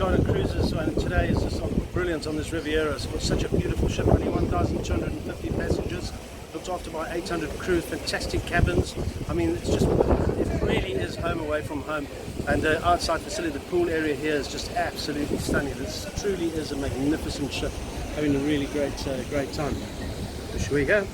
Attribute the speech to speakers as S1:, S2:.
S1: charter cruises, and today is just brilliant on this Riviera. It's got such a beautiful ship, only 1,250 passengers, looked after by 800 crew, fantastic cabins. I mean, it really is home away from home. And the outside facility, the pool area here is just absolutely stunning. This truly is a magnificent ship, having a really great time. So should we go?